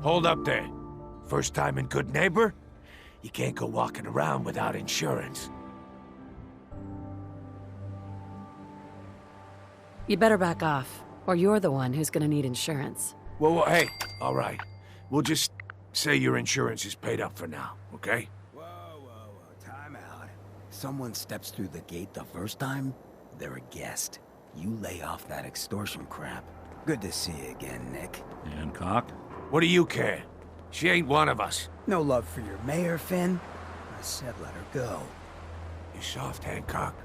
Hold up there. First time in Good Neighbor? You can't go walking around without insurance. You better back off, or you're the one who's gonna need insurance. Well, hey, all right. We'll just say your insurance is paid up for now, okay? Whoa, time out. Someone steps through the gate the first time, they're a guest. You lay off that extortion crap. Good to see you again, Nick. Hancock? What do you care? She ain't one of us. No love for your mayor, Finn? I said let her go. You soft, Hancock.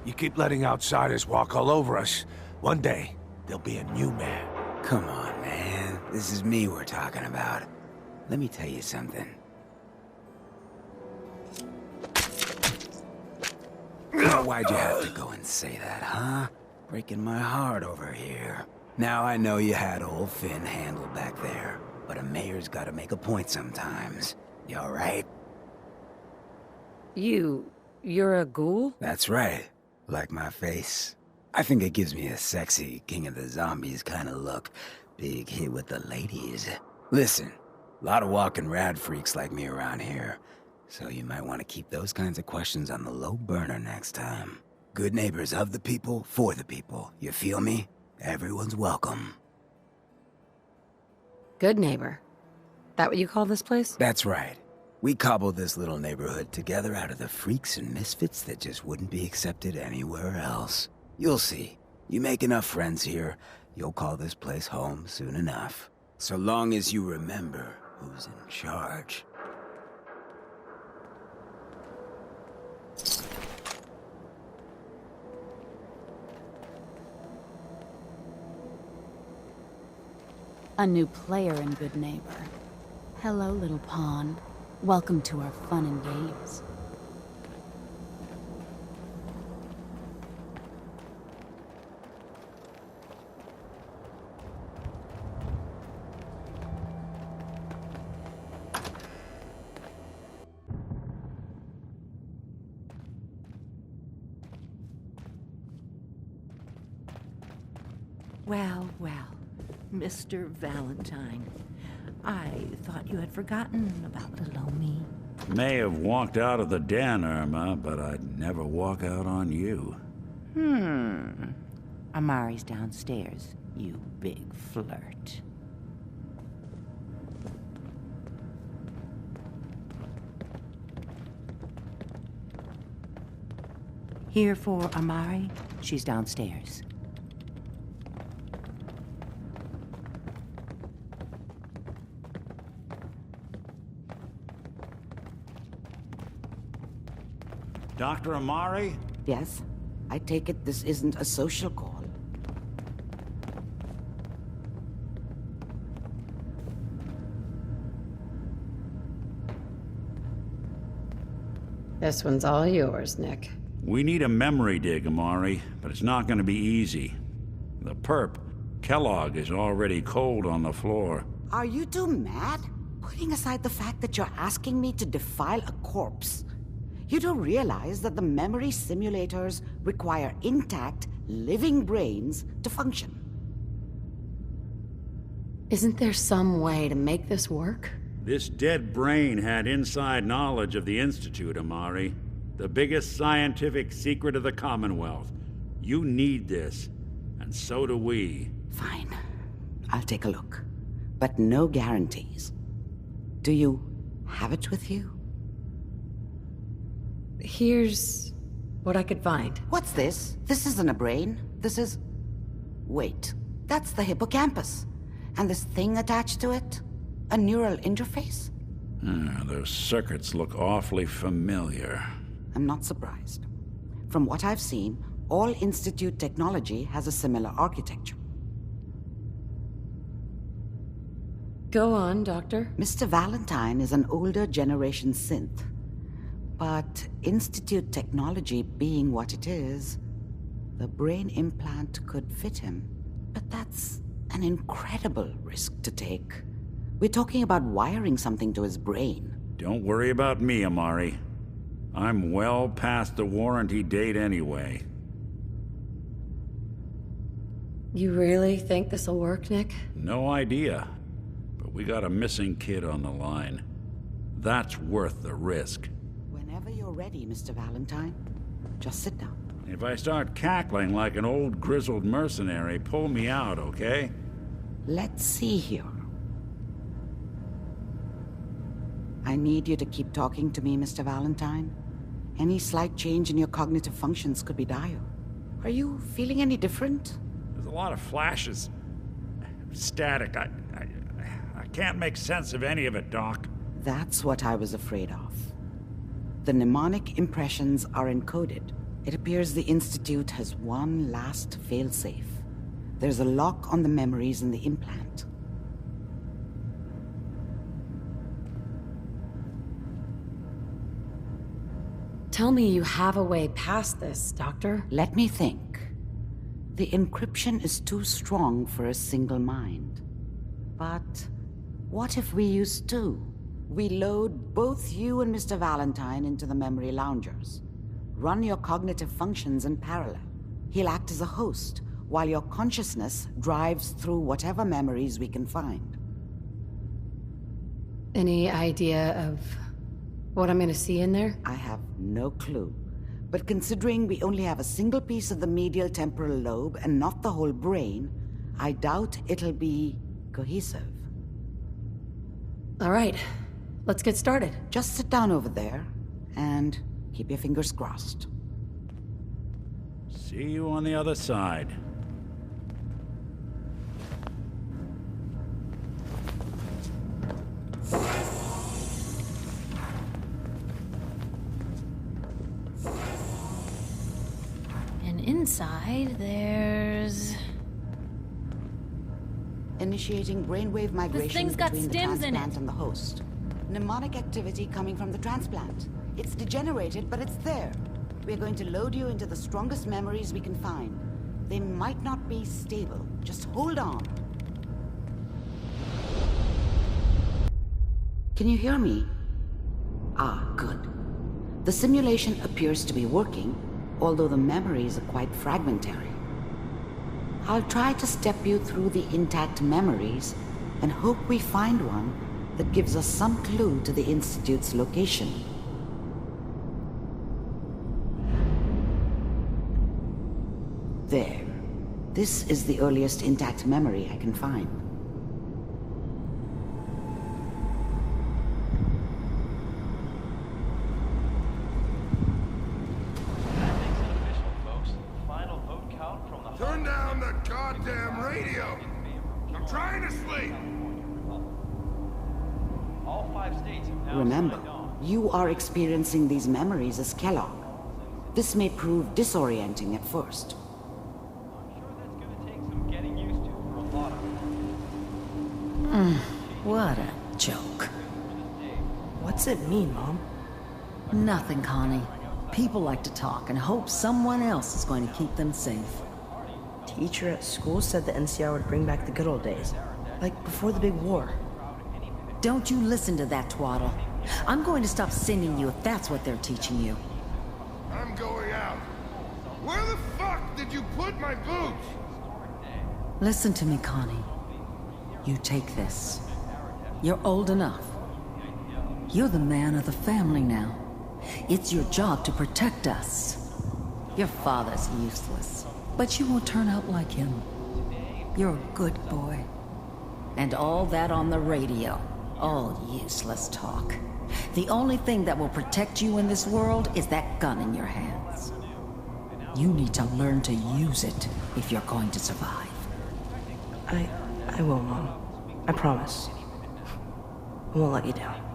You keep letting outsiders walk all over us. One day, there'll be a new mayor. Come on, man. This is me we're talking about. Let me tell you something. Why'd you have to go and say that, huh? Breaking my heart over here. Now I know you had old Finn handled back there, but a mayor's gotta make a point sometimes. You alright? You're a ghoul? That's right. Like my face. I think it gives me a sexy King of the Zombies kind of look. Big hit with the ladies. Listen, a lot of walking rad freaks like me around here, so you might want to keep those kinds of questions on the low burner next time. Good neighbors of the people, for the people. You feel me? Everyone's welcome. Good neighbor. That what you call this place? That's right. We cobbled this little neighborhood together out of the freaks and misfits that just wouldn't be accepted anywhere else. You'll see. You make enough friends here, you'll call this place home soon enough. So long as you remember who's in charge. A new player in Good Neighbor. Hello, little pawn. Welcome to our fun and games. Well, well, Mr. Valentine. I thought you had forgotten about little old me. May have walked out of the den, Irma, but I'd never walk out on you. Amari's downstairs, you big flirt. Here for Amari? She's downstairs. Dr. Amari? Yes? I take it this isn't a social call. This one's all yours, Nick. We need a memory dig, Amari, but it's not gonna be easy. The perp, Kellogg, is already cold on the floor. Are you two mad? Putting aside the fact that you're asking me to defile a corpse, you do realize that the memory simulators require intact, living brains to function. Isn't there some way to make this work? This dead brain had inside knowledge of the Institute, Amari. The biggest scientific secret of the Commonwealth. You need this, and so do we. Fine. I'll take a look. But no guarantees. Do you have it with you? Here's what I could find. What's this? This isn't a brain. This is... Wait. That's the hippocampus. And this thing attached to it? A neural interface? Those circuits look awfully familiar. I'm not surprised. From what I've seen, all Institute technology has a similar architecture. Go on, Doctor. Mr. Valentine is an older generation synth. But Institute technology being what it is, the brain implant could fit him. But that's an incredible risk to take. We're talking about wiring something to his brain. Don't worry about me, Amari. I'm well past the warranty date anyway. You really think this'll work, Nick? No idea. But but we got a missing kid on the line. That's worth the risk. Whenever you're ready, Mr. Valentine. Just sit down. If I start cackling like an old grizzled mercenary, pull me out, okay? Let's see here. I need you to keep talking to me, Mr. Valentine. Any slight change in your cognitive functions could be dire. Are you feeling any different? There's a lot of flashes. Static. I can't make sense of any of it, Doc. That's what I was afraid of. The mnemonic impressions are encoded. It appears the Institute has one last failsafe. There's a lock on the memories in the implant. Tell me you have a way past this, Doctor. Let me think. The encryption is too strong for a single mind. But what if we use two? We load both you and Mr. Valentine into the memory loungers. Run your cognitive functions in parallel. He'll act as a host, while your consciousness drives through whatever memories we can find. Any idea of what I'm gonna see in there? I have no clue. But considering we only have a single piece of the medial temporal lobe and not the whole brain, I doubt it'll be cohesive. All right, let's get started. Just sit down over there and keep your fingers crossed. See you on the other side. And inside, there's... Initiating brainwave migration thing's got between the stims in transplant it. and the host. Mnemonic activity coming from the transplant. It's degenerated, but it's there. We're going to load you into the strongest memories we can find. They might not be stable. Just hold on. Can you hear me? Ah, good. The simulation appears to be working, although the memories are quite fragmentary. I'll try to step you through the intact memories and hope we find one that gives us some clue to the Institute's location. There. This is the earliest intact memory I can find. Turn down the goddamn radio! I'm trying to sleep! All 5 states have now Remember, signed on. you are experiencing these memories as Kellogg. This may prove disorienting at first. I'm sure that's gonna take some getting used to for a lot of them. What a joke. What's it mean, Mom? Nothing, Connie. People like to talk and hope someone else is going to keep them safe. Teacher at school said the NCR would bring back the good old days. Like before the big war. Don't you listen to that twaddle. I'm going to stop sending you if that's what they're teaching you. I'm going out. Where the fuck did you put my boots? Listen to me, Connie. You take this. You're old enough. You're the man of the family now. It's your job to protect us. Your father's useless, but you won't turn out like him. You're a good boy. And all that on the radio, all useless talk. The only thing that will protect you in this world is that gun in your hands. You need to learn to use it if you're going to survive. I will, Mom. I promise. I won't let you down.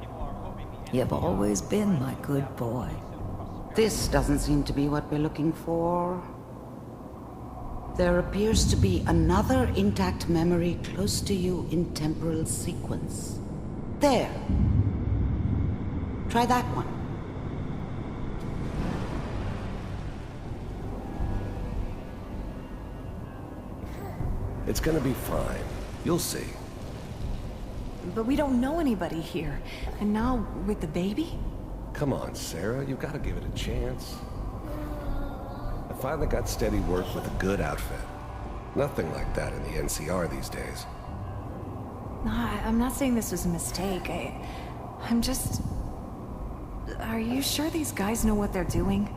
You've always been my good boy. This doesn't seem to be what we're looking for. There appears to be another intact memory close to you in temporal sequence. There. Try that one. It's gonna be fine. You'll see. But we don't know anybody here. And now, with the baby? Come on, Sarah. You've gotta give it a chance. I finally got steady work with a good outfit. Nothing like that in the NCR these days. No, I'm not saying this was a mistake. I'm just... Are you sure these guys know what they're doing?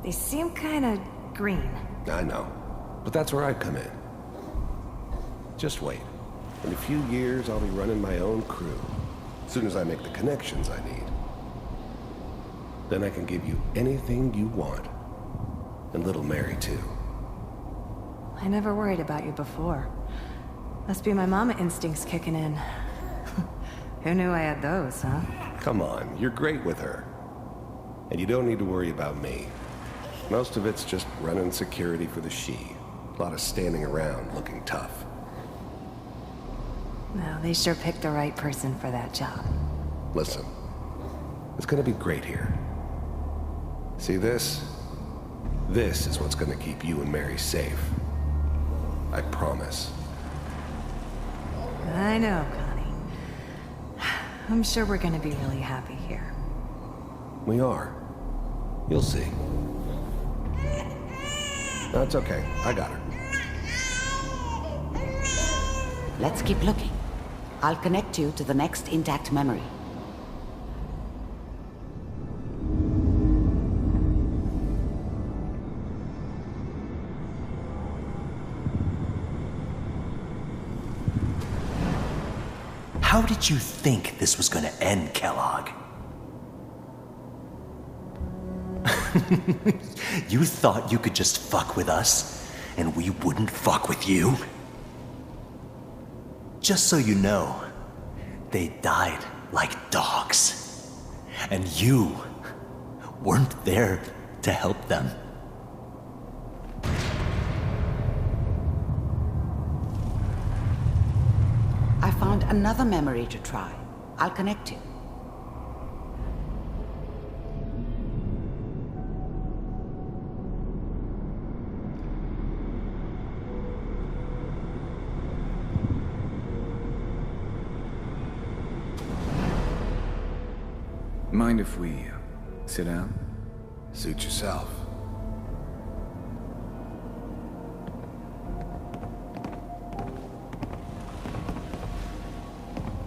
They seem kinda green. I know. But that's where I come in. Just wait. In a few years, I'll be running my own crew. As soon as I make the connections I need. Then I can give you anything you want. And little Mary, too. I never worried about you before. Must be my mama instincts kicking in. Who knew I had those, huh? Come on, you're great with her. And you don't need to worry about me. Most of it's just running security for the she. A lot of standing around looking tough. Well, they sure picked the right person for that job. Listen, it's gonna be great here. See this? This is what's gonna keep you and Mary safe. I promise. I know, Connie. I'm sure we're gonna be really happy here. We are. You'll see. No, it's okay. I got her. Let's keep looking. I'll connect you to the next intact memory. How did you think this was gonna end, Kellogg? You thought you could just fuck with us, and we wouldn't fuck with you? Just so you know, they died like dogs. And you weren't there to help them. I found another memory to try. I'll connect you. Mind if we sit down? Suit yourself.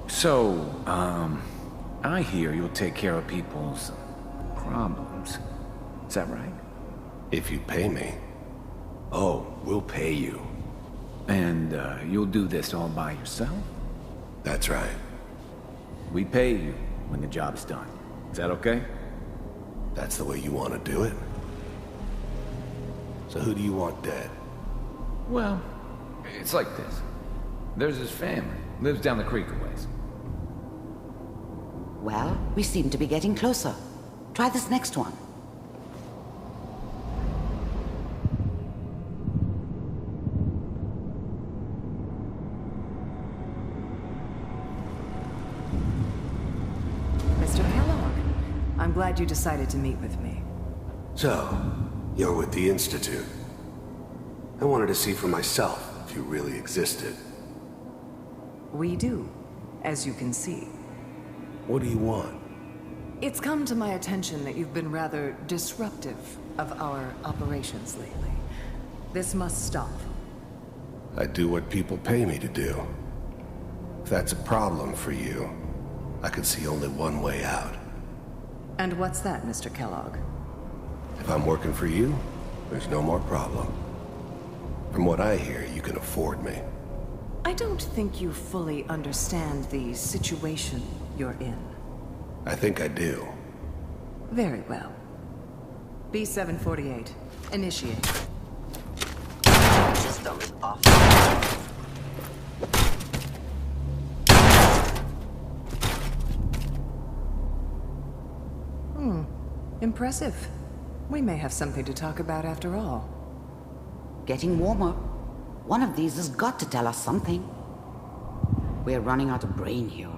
So, I hear you'll take care of people's problems. Is that right? If you pay me. Oh, we'll pay you. And, you'll do this all by yourself? That's right. We pay you when the job's done. Is that okay? That's the way you want to do it? So who do you want dead? Well, it's like this. There's his family. Lives down the creek a ways. Well, we seem to be getting closer. Try this next one. Mr. Kellogg, I'm glad you decided to meet with me. So, you're with the Institute. I wanted to see for myself if you really existed. We do, as you can see. What do you want? It's come to my attention that you've been rather disruptive of our operations lately. This must stop. I do what people pay me to do. If that's a problem for you, I could see only one way out. And what's that, Mr. Kellogg? If I'm working for you, there's no more problem. From what I hear, you can afford me. I don't think you fully understand the situation you're in. I think I do. Very well. B-748, initiate. System off. Impressive. We may have something to talk about after all. Getting warmer. One of these has got to tell us something. We're running out of brain here.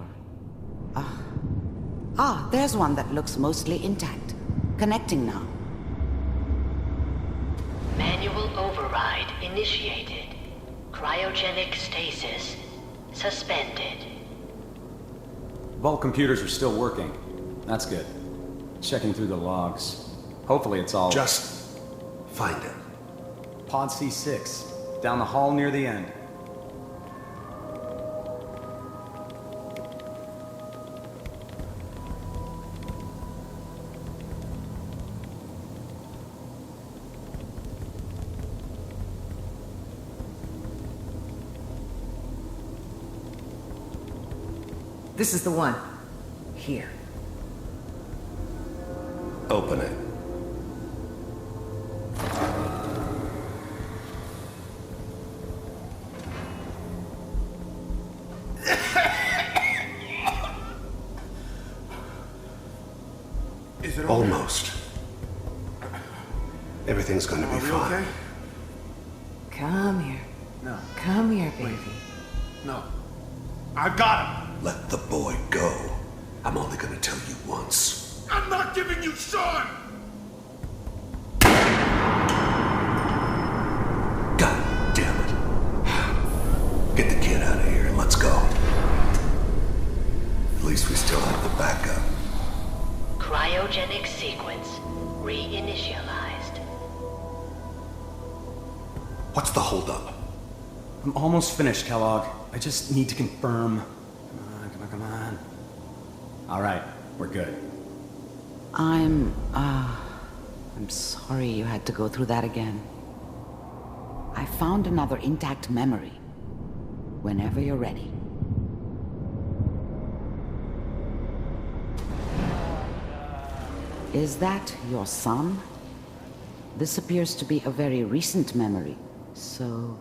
There's one that looks mostly intact. Connecting now. Manual override initiated. Cryogenic stasis suspended. Vault computers are still working. That's good. Checking through the logs. Hopefully it's all... Just find it. Pod C6. Down the hall near the end. This is the one. Here. Open it. Is it Almost. Everything's gonna be fine. Okay? Come here. No. Come here, baby. No. I got him. Let the boy go. I'm only gonna tell you once. I'm not giving you Sean! God damn it. Get the kid out of here and let's go. At least we still have the backup. Cryogenic sequence reinitialized. What's the holdup? I'm almost finished, Kellogg. I just need to confirm. Come on. All right, we're good. I'm sorry you had to go through that again. I found another intact memory. Whenever you're ready. Is that your son? This appears to be a very recent memory, so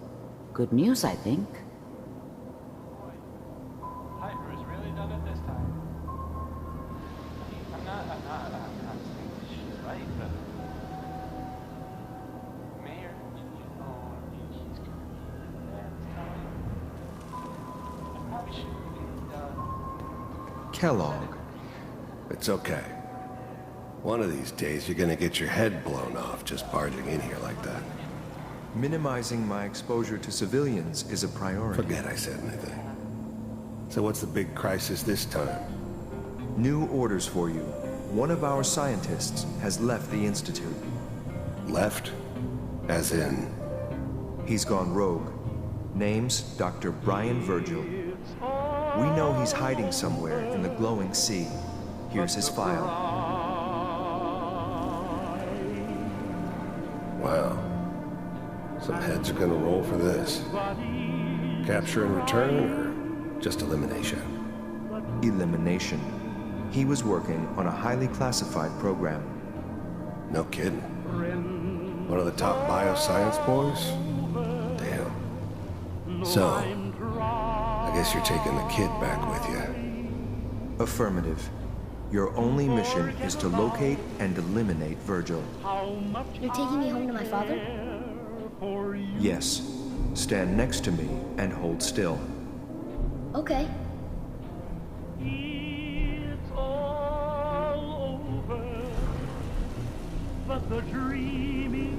good news, I think. Hydra's really done it this time. I'm not saying she's right, but Mayor, she's gonna be there. I probably shouldn't be Kellogg. It's okay. One of these days you're gonna get your head blown off just barging in here like that. Minimizing my exposure to civilians is a priority. Forget I said anything. So what's the big crisis this time? New orders for you. One of our scientists has left the Institute. Left? As in? He's gone rogue. Name's Dr. Brian Virgil. We know he's hiding somewhere in the glowing sea. Here's his file. Wow. Some heads are gonna roll for this. Capture and return, or just elimination? Elimination. He was working on a highly classified program. No kidding. One of the top bioscience boys? Damn. So, I guess you're taking the kid back with you. Affirmative. Your only mission is to locate and eliminate Virgil. You're taking me home to my father? Yes. Stand next to me and hold still. Okay. It's all over, but the dreaming.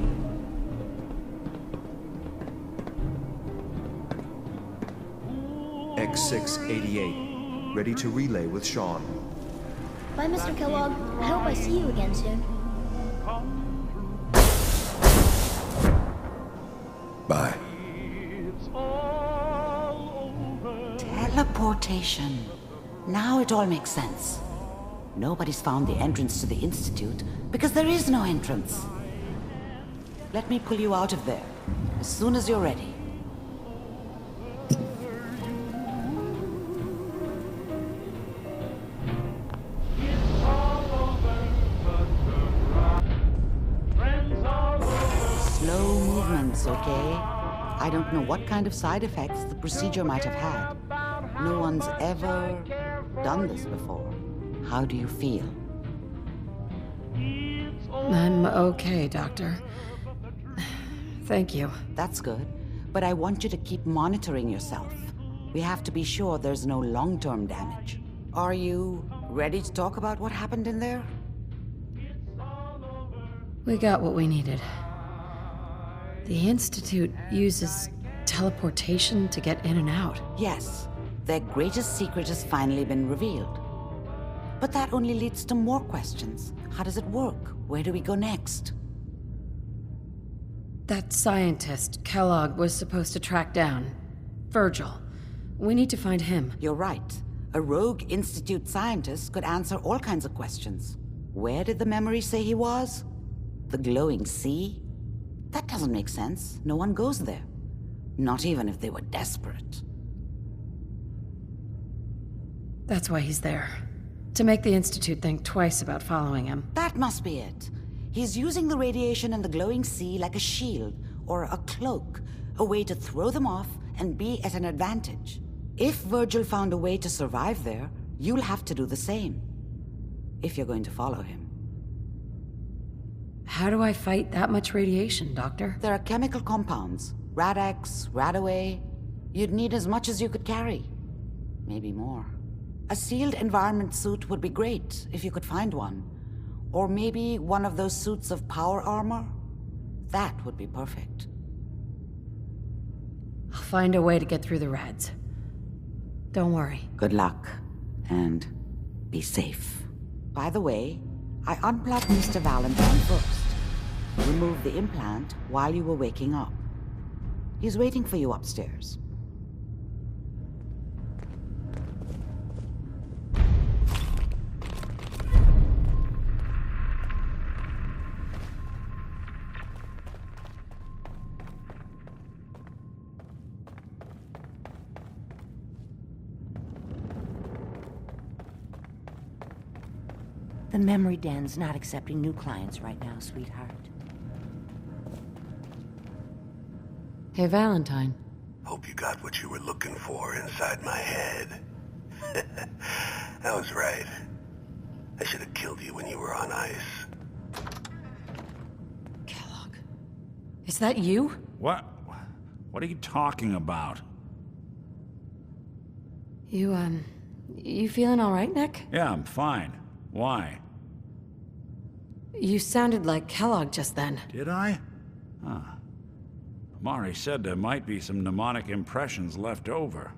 X688. Ready to relay with Sean. Bye, Mr. Kellogg. I hope I see you again soon. Bye. Teleportation. Now it all makes sense. Nobody's found the entrance to the Institute because there is no entrance. Let me pull you out of there as soon as you're ready. Slow movements, okay? I don't know what kind of side effects the procedure might have had. No one's ever done this before. How do you feel? I'm okay, Doctor. Thank you. That's good. But I want you to keep monitoring yourself. We have to be sure there's no long-term damage. Are you ready to talk about what happened in there? We got what we needed. The Institute uses teleportation to get in and out. Yes. Their greatest secret has finally been revealed. But that only leads to more questions. How does it work? Where do we go next? That scientist, Kellogg, was supposed to track down. Virgil. We need to find him. You're right. A rogue Institute scientist could answer all kinds of questions. Where did the memory say he was? The glowing sea? That doesn't make sense. No one goes there. Not even if they were desperate. That's why he's there. To make the Institute think twice about following him. That must be it. He's using the radiation in the glowing sea like a shield or a cloak, a way to throw them off and be at an advantage. If Virgil found a way to survive there, you'll have to do the same. If you're going to follow him. How do I fight that much radiation, Doctor? There are chemical compounds. Rad-X, Radaway. You'd need as much as you could carry. Maybe more. A sealed environment suit would be great, if you could find one. Or maybe one of those suits of power armor? That would be perfect. I'll find a way to get through the rads. Don't worry. Good luck. And be safe. By the way, I unplugged Mr. Valentine first. Removed the implant while you were waking up. He's waiting for you upstairs. The memory den's not accepting new clients right now, sweetheart. Hey, Valentine. Hope you got what you were looking for inside my head. I was right. I should have killed you when you were on ice. Kellogg. Is that you? What? What are you talking about? You feeling all right, Nick? Yeah, I'm fine. Why? You sounded like Kellogg just then. Did I? Huh. Mari said there might be some mnemonic impressions left over.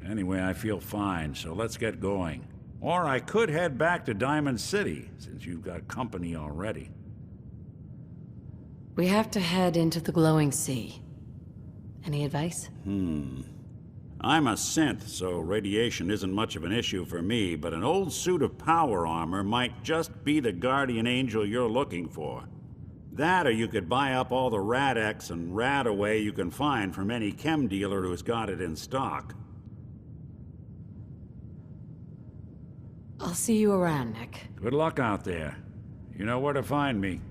Anyway, I feel fine, so let's get going. Or I could head back to Diamond City, since you've got company already. We have to head into the glowing sea. Any advice? I'm a synth, so radiation isn't much of an issue for me, but an old suit of power armor might just be the guardian angel you're looking for. That, or you could buy up all the Rad-X and Radaway you can find from any chem dealer who's got it in stock. I'll see you around, Nick. Good luck out there. You know where to find me.